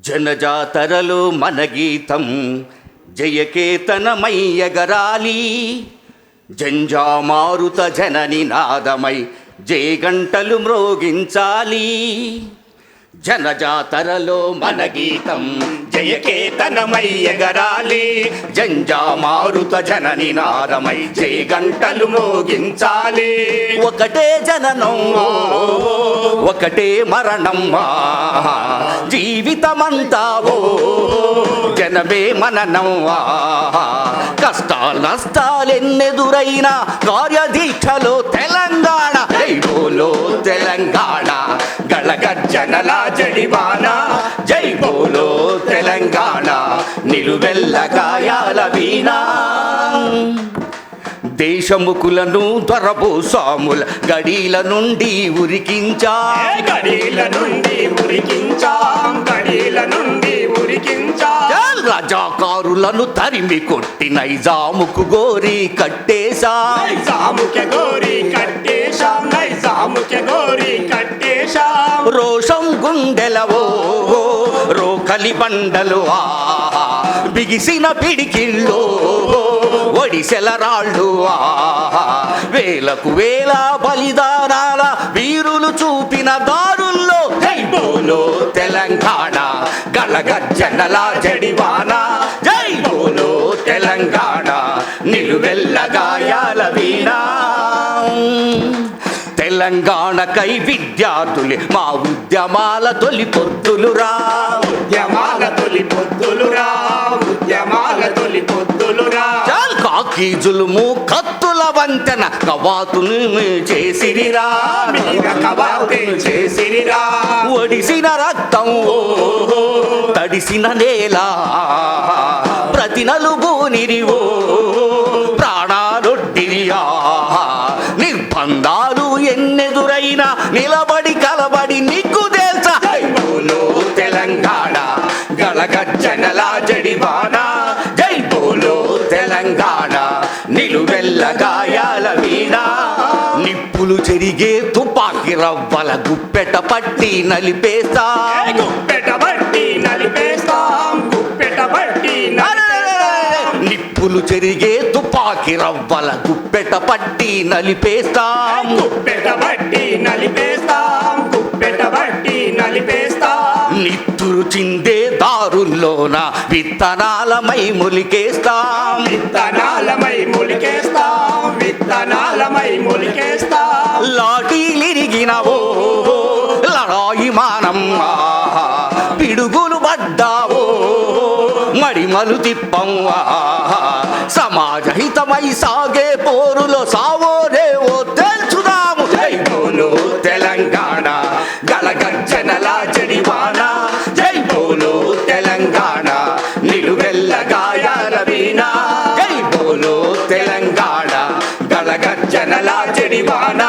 జనజాతరలో మన గీతం జయకేతనమై ఎగరాలి. జంజామారుత జనని నాదమై జయగంటలు మ్రోగించాలి. జనజాతరలో మన గీతం జయకేతనమై ఎగరాలి. జంజామారుత జనని నాదమై జయగంటలు మ్రోగించాలి. ఒకటే జననం ఒకటే మరణం, జీవితమంతా జనమే మననం. కష్టాలు నష్టాలెన్నెదురైనా కార్యదీక్షలో తెలంగాణ, జై బోలో తెలంగాణ. గళగర్జనల జడివాన, జై బోలో తెలంగాణ. నిలువెల్ల గాయాల వీణ, దేశముకులను దొరబోసాముల గడీల నుండి ఉరికించా, గడీల నుండి ఉరికించాం, గడీల నుండి ఉరికించాం. రజాకారులను తరిమి కొట్టి నైజాముకు గోరి కట్టేశా, నైజాముకే గోరి కట్టేశాం, నైజాముకే గోరి కట్టేశాం. రోషం గుండెలవో రోకలి బండలు, బిగిసిన పిడికిళ్ళు ఒడిసెల రాళ్ళు. వేలకు వేల బలిదానాల వీరులు చూపిన దారుల్లో, జై బోలో తెలంగాణ. గళగర్జనల జడివాన, జై బోలో తెలంగాణ. నిలువెల్ల గాయాల వీణ. తెలంగాణకై విద్యార్థులే మా ఉద్యమాల తొలి పొద్దులురా, ఉద్యమాల తొలి పొద్దులురా, ఉద్యమాల తొలి పొద్దులురా. కాకి జులుము కత్తుల వంతెన కవాతును చేసిరిరా, మీద కవాతే చేసిరిరా. ఒడిసిన రక్తం తడిసిన నేల ప్రతి నలుగు నిరివో ప్రాణాలొడ్డిరియా. నిర్బంధాలు ఎన్నెదురైనా నిలబడి కలబడి నీకు తెలుసా, జై బోలో తెలంగాణ. గళగర్జనల జడివాన, జై బోలో తెలంగాణ. నిలువెల్ల గాయాల వీణ, నిప్పులు చెరిగే తుపాకి రవ్వల గుప్పెట పట్టి నలిపేస్తా, గుప్పెట బట్టి నలిపేస్తాం, గుప్పెట బట్టి నలిపేస్తాం. నిప్పులు చెరిగే తుపాకి రవ్వల గుప్పెట పట్టి నలిపేస్తాం, గుప్పెట బట్టి నలిపేస్తాం, గుప్పెట బట్టి నలిపేస్తాం. నిత్తురు చిందే దారుల్లోన విత్తనాలమై మొలికేస్తాం, విత్తనాలమై మొలికేస్తాం, విత్తనాలమై మొలికేస్తాం. లాఠీలిరిగిన లడాయి మానం, పిడుగులు పడ్డావో మడిమలు తిప్పంవా. సమాజ హితమై సాగే పోరులో సావోరేవో తెలుసుదాము, జై బోలో తెలంగాణ. గళగర్జనల జడివాన, జై బోలో తెలంగాణ. నిలువెల్ల గాయాల వీణ, జై బోలో తెలంగాణ. గళగర్జనల జడివాన.